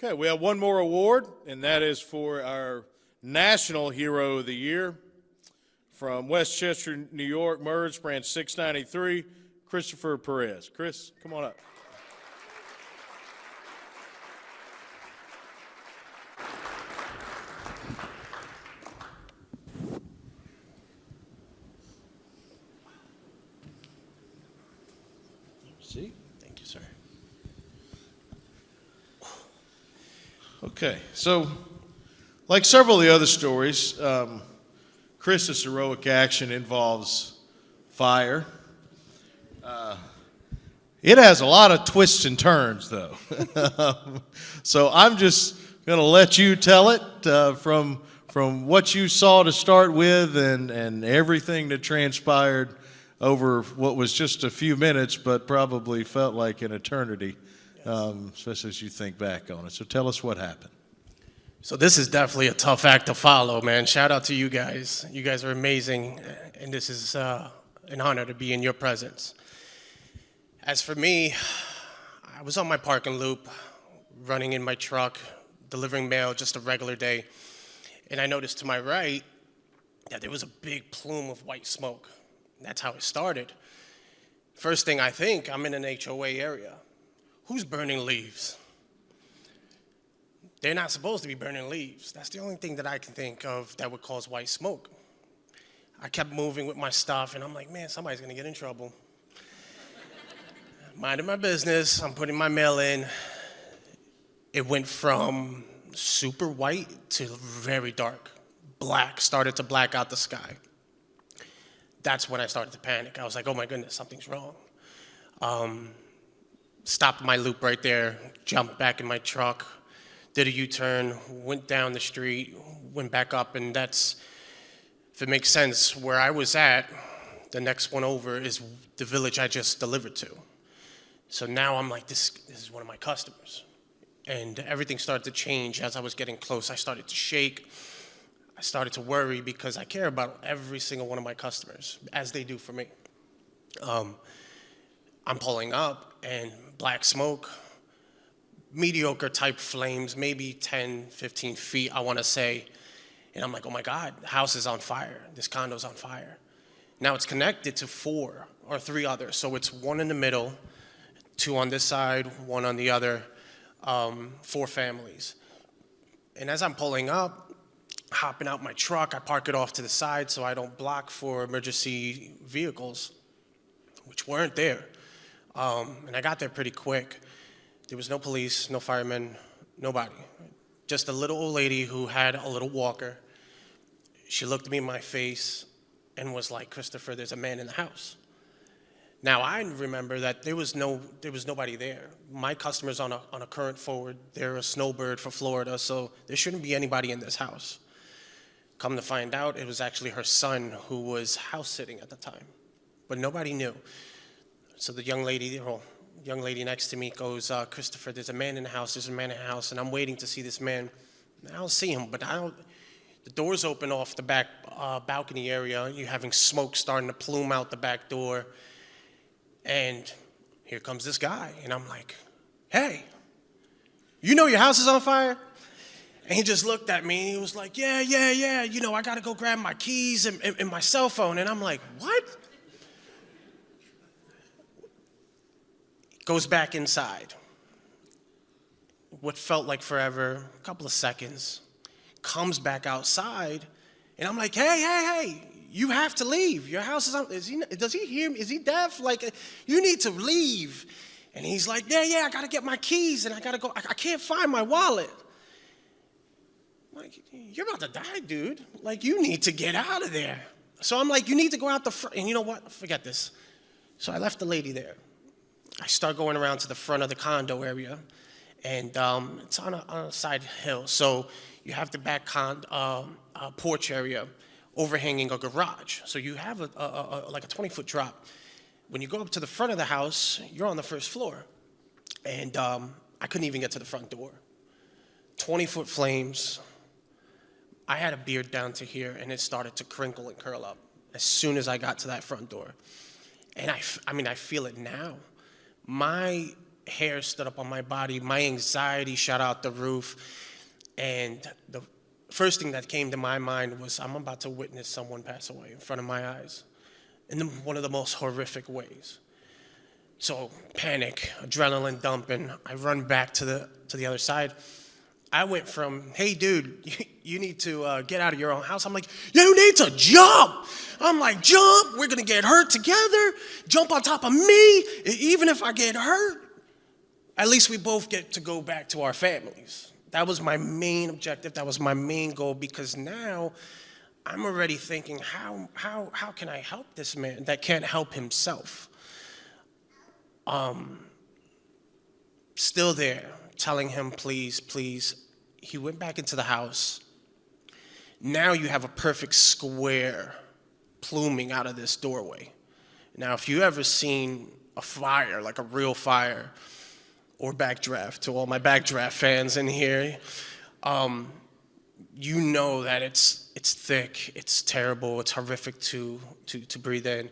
[SPEAKER 1] Okay, we have one more award, and that is for our National Hero of the Year from Westchester, New York, MERS, branch 693, Christopher Perez. Chris, come on up. See?
[SPEAKER 11] Thank you, sir.
[SPEAKER 1] Okay, so like several of the other stories, Chris's heroic action involves fire. It has a lot of twists and turns, though. So I'm just going to let you tell it from what you saw to start with and everything that transpired over what was just a few minutes, but probably felt like an eternity. Especially as you think back on it. So tell us what happened.
[SPEAKER 12] So this is definitely a tough act to follow, man. Shout out to you guys. You guys are amazing, and this is an honor to be in your presence. As for me, I was on my parking loop, running in my truck, delivering mail, just a regular day, and I noticed to my right that there was a big plume of white smoke. That's how it started. First thing I think, I'm in an HOA area. Who's burning leaves? They're not supposed to be burning leaves. That's the only thing that I can think of that would cause white smoke. I kept moving with my stuff, and I'm like, man, somebody's gonna get in trouble. Minding my business, I'm putting my mail in. It went from super white to very dark. Black, started to black out the sky. That's when I started to panic. I was like, oh my goodness, something's wrong. Stopped my loop right there, jumped back in my truck, did a U-turn, went down the street, went back up, and that's, if it makes sense, where I was at, the next one over is the village I just delivered to. So now I'm like, this is one of my customers. And everything started to change as I was getting close. I started to shake. I started to worry because I care about every single one of my customers, as they do for me. I'm pulling up, and black smoke, mediocre type flames, maybe 10, 15 feet, I want to say. And I'm like, oh my God, the house is on fire. This condo's on fire. Now it's connected to 4 or 3 others. So it's 1 in the middle, 2 on this side, 1 on the other, 4 families. And as I'm pulling up, hopping out my truck, I park it off to the side so I don't block for emergency vehicles, which weren't there. And I got there pretty quick. There was no police, no firemen, nobody. Just a little old lady who had a little walker. She looked me in my face and was like, Christopher, there's a man in the house. Now, I remember that there was nobody there. My customer's on a current forward. They're a snowbird for Florida, so there shouldn't be anybody in this house. Come to find out, it was actually her son who was house sitting at the time, but nobody knew. So the young lady next to me goes, Christopher, there's a man in the house, and I'm waiting to see this man. I don't see him, but the door's open off the back balcony area. You're having smoke starting to plume out the back door. And here comes this guy. And I'm like, hey, you know your house is on fire? And he just looked at me and he was like, yeah. You know, I got to go grab my keys and my cell phone. And I'm like, what? Goes back inside. What felt like forever, a couple of seconds. Comes back outside. And I'm like, hey. You have to leave. Your house is on. Does he hear me? Is he deaf? Like, you need to leave. And he's like, yeah, I got to get my keys and I got to go. I can't find my wallet. I'm like, you're about to die, dude. Like, you need to get out of there. So I'm like, you need to go out the front. And you know what? Forget this. So I left the lady there. I start going around to the front of the condo area. And it's on a side hill. So you have the back porch area overhanging a garage. So you have like a 20-foot drop. When you go up to the front of the house, you're on the first floor. And I couldn't even get to the front door. 20-foot flames. I had a beard down to here, and it started to crinkle and curl up as soon as I got to that front door. And I mean, I feel it now. My hair stood up on my body. My anxiety shot out the roof. And the first thing that came to my mind was, I'm about to witness someone pass away in front of my eyes in one of the most horrific ways. So panic, adrenaline dumping. I run back to the other side. I went from, hey, dude, you need to get out of your own house. I'm like, you need to jump. I'm like, jump. We're going to get hurt together. Jump on top of me. Even if I get hurt, at least we both get to go back to our families. That was my main objective. That was my main goal, because now I'm already thinking, how can I help this man that can't help himself? Still there, telling him, please. He went back into the house. Now you have a perfect square pluming out of this doorway. Now, if you ever seen a fire, like a real fire, or backdraft, to all my backdraft fans in here, you know that it's thick, it's terrible, it's horrific to breathe in.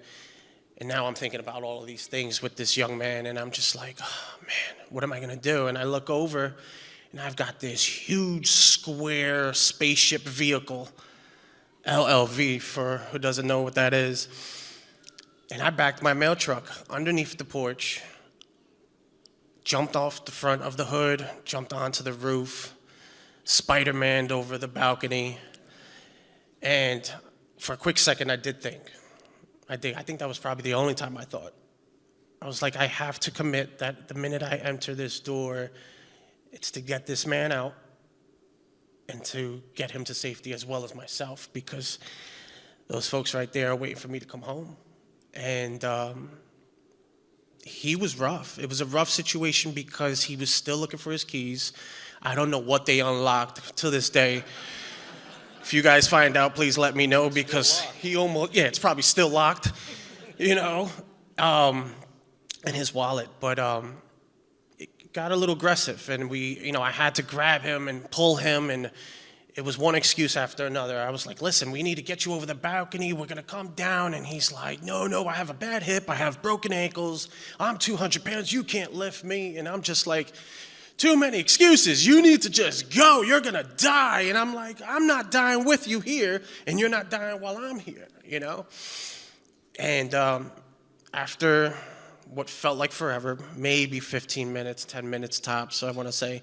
[SPEAKER 12] And now I'm thinking about all of these things with this young man, and I'm just like, oh man, what am I gonna do? And I look over, and I've got this huge square spaceship vehicle, LLV for who doesn't know what that is. And I backed my mail truck underneath the porch, jumped off the front of the hood, jumped onto the roof, Spider-Man'd over the balcony, and for a quick second, I did think. I think that was probably the only time I thought. I was like, I have to commit that the minute I enter this door, it's to get this man out and to get him to safety as well as myself, because those folks right there are waiting for me to come home. And he was rough. It was a rough situation because he was still looking for his keys. I don't know what they unlocked to this day. If you guys find out, please let me know, because he almost, yeah, it's probably still locked, you know, and his wallet. But it got a little aggressive, and I had to grab him and pull him, and it was one excuse after another. I was like, listen, we need to get you over the balcony. We're going to come down. And he's like, no, I have a bad hip. I have broken ankles. I'm 200 pounds. You can't lift me. And I'm just like, too many excuses. You need to just go. You're going to die. And I'm like, I'm not dying with you here, and you're not dying while I'm here, you know? And after what felt like forever, maybe 15 minutes, 10 minutes tops, I want to say,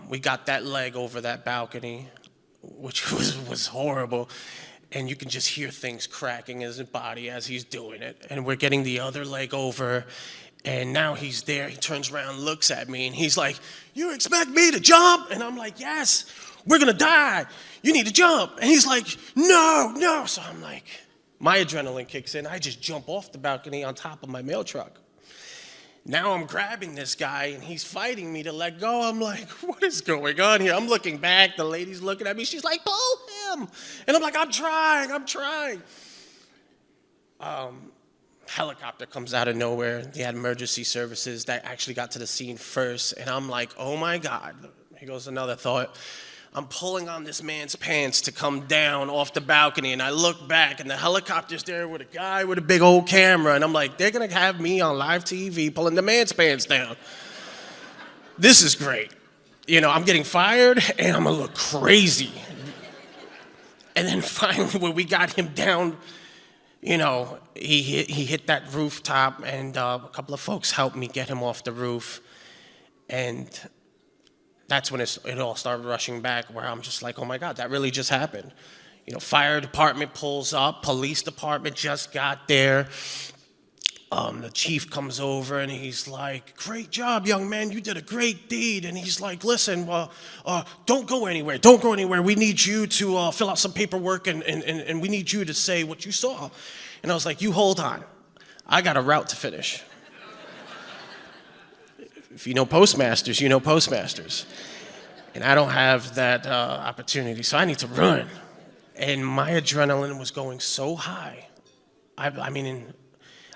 [SPEAKER 12] we got that leg over that balcony, which was horrible. And you can just hear things cracking in his body as he's doing it. And we're getting the other leg over, and now he's there. He turns around, looks at me, and he's like, you expect me to jump? And I'm like, yes, we're going to die. You need to jump. And he's like, no. So I'm like, my adrenaline kicks in. I just jump off the balcony on top of my mail truck. Now I'm grabbing this guy, and he's fighting me to let go. I'm like, what is going on here? I'm looking back. The lady's looking at me. She's like, pull him. And I'm like, I'm trying. Helicopter comes out of nowhere. They had emergency services that actually got to the scene first. And I'm like, oh, my God. Here goes another thought. I'm pulling on this man's pants to come down off the balcony, and I look back, and the helicopter's there with a guy with a big old camera, and I'm like, they're going to have me on live TV pulling the man's pants down. This is great. You know, I'm getting fired, and I'm going to look crazy. And then finally, when we got him down, you know, he hit that rooftop, and a couple of folks helped me get him off the roof, and that's when it all started rushing back, where I'm just like, oh my God, that really just happened. You know, fire department pulls up, police department just got there. The chief comes over and he's like, great job, young man, you did a great deed. And he's like, listen, don't go anywhere. We need you to fill out some paperwork, and we need you to say what you saw. And I was like, you hold on. I got a route to finish. If you know postmasters, you know postmasters. And I don't have that opportunity, so I need to run. And my adrenaline was going so high. I mean,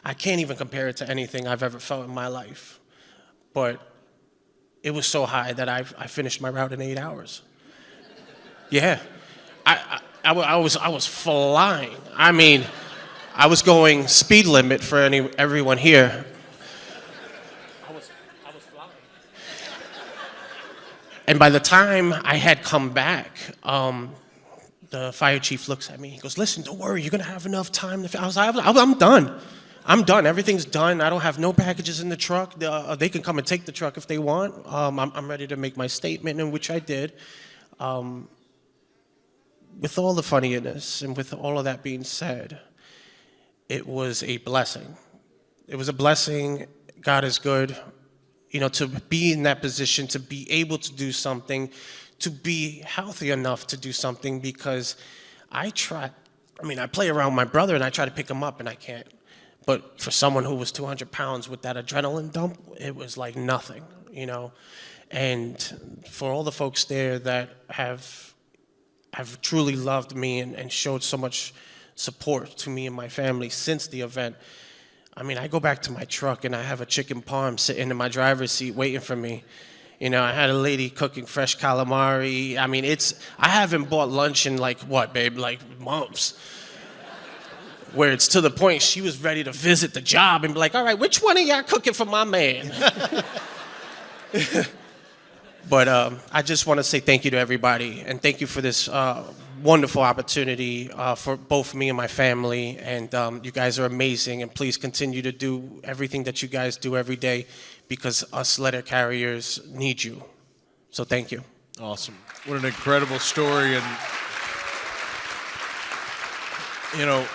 [SPEAKER 12] I can't even compare it to anything I've ever felt in my life. But it was so high that I finished my route in 8 hours. Yeah. I was flying. I mean, I was going speed limit for everyone here. And by the time I had come back, the fire chief looks at me. He goes, listen, don't worry. You're going to have enough time. I was like, I'm done. I'm done. Everything's done. I don't have no packages in the truck. They can come and take the truck if they want. I'm ready to make my statement, in which I did. With all the funniness and with all of that being said, it was a blessing. It was a blessing. God is good. You know, to be in that position, to be able to do something, to be healthy enough to do something, because I play around with my brother and I try to pick him up and I can't. But for someone who was 200 pounds with that adrenaline dump, it was like nothing, you know. And for all the folks there that have truly loved me and showed so much support to me and my family since the event, I mean, I go back to my truck and I have a chicken parm sitting in my driver's seat waiting for me. You know, I had a lady cooking fresh calamari. I mean, I haven't bought lunch in like months. Where it's to the point she was ready to visit the job and be like, all right, which one of y'all cooking for my man? But I just want to say thank you to everybody, and thank you for this wonderful opportunity for both me and my family. And you guys are amazing, and please continue to do everything that you guys do every day, because us letter carriers need you. So thank you.
[SPEAKER 1] Awesome. What an incredible story. And You know,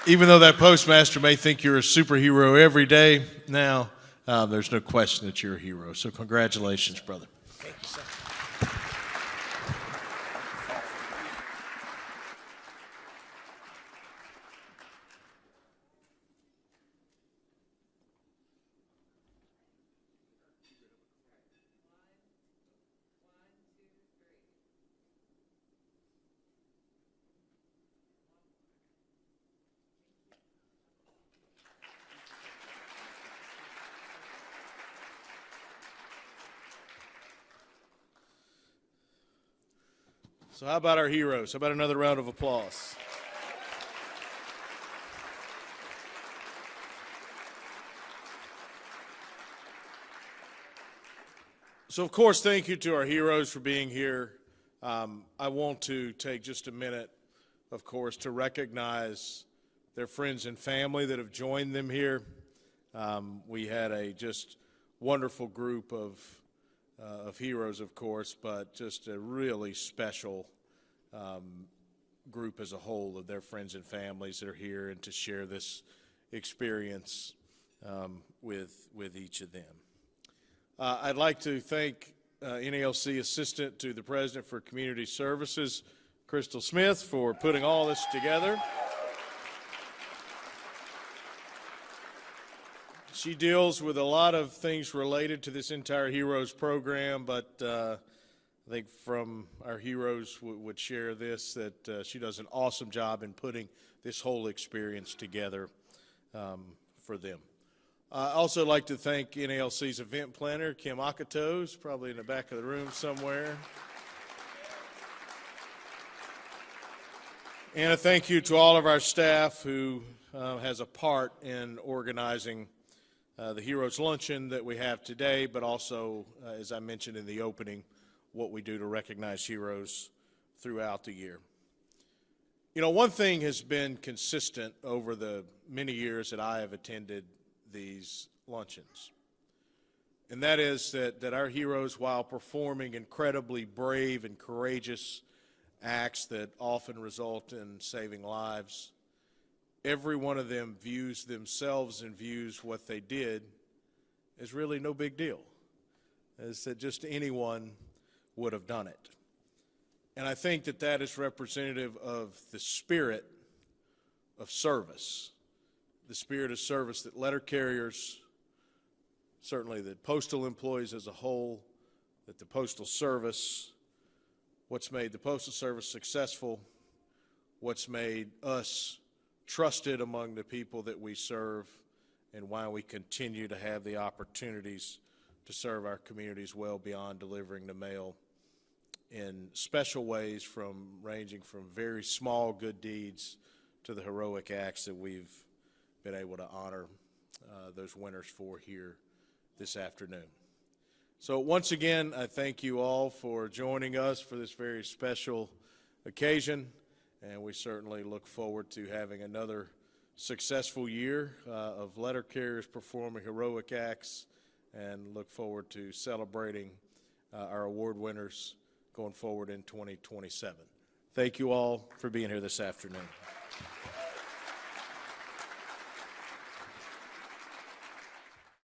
[SPEAKER 1] even though that postmaster may think you're a superhero every day now, there's no question that you're a hero. So congratulations, brother.
[SPEAKER 12] Thank you, sir.
[SPEAKER 1] So how about our heroes? How about another round of applause? So, of course, thank you to our heroes for being here. I want to take just a minute, of course, to recognize their friends and family that have joined them here. We had a just wonderful group of heroes, of course, but just a really special group as a whole of their friends and families that are here and to share this experience with each of them. I'd like to thank NALC Assistant to the President for Community Services, Crystal Smith, for putting all this together. She deals with a lot of things related to this entire Heroes program, but I think from our heroes would share this, that she does an awesome job in putting this whole experience together for them. I also like to thank NALC's event planner, Kim Akato, who's probably in the back of the room somewhere. And a thank you to all of our staff who has a part in organizing the Heroes Luncheon that we have today, but also, as I mentioned in the opening, what we do to recognize heroes throughout the year. You know, one thing has been consistent over the many years that I have attended these luncheons, and that is that our heroes, while performing incredibly brave and courageous acts that often result in saving lives, every one of them views themselves and views what they did as really no big deal, as that just anyone would have done it. And I think that that is representative of the spirit of service, the spirit of service that letter carriers, certainly the postal employees as a whole, that the Postal Service, what's made the Postal Service successful, what's made us trusted among the people that we serve, and why we continue to have the opportunities to serve our communities well beyond delivering the mail in special ways, ranging from very small good deeds to the heroic acts that we've been able to honor those winners for here this afternoon. So once again, I thank you all for joining us for this very special occasion, and we certainly look forward to having another successful year of letter carriers performing heroic acts, and look forward to celebrating our award winners going forward in 2027. Thank you all for being here this afternoon.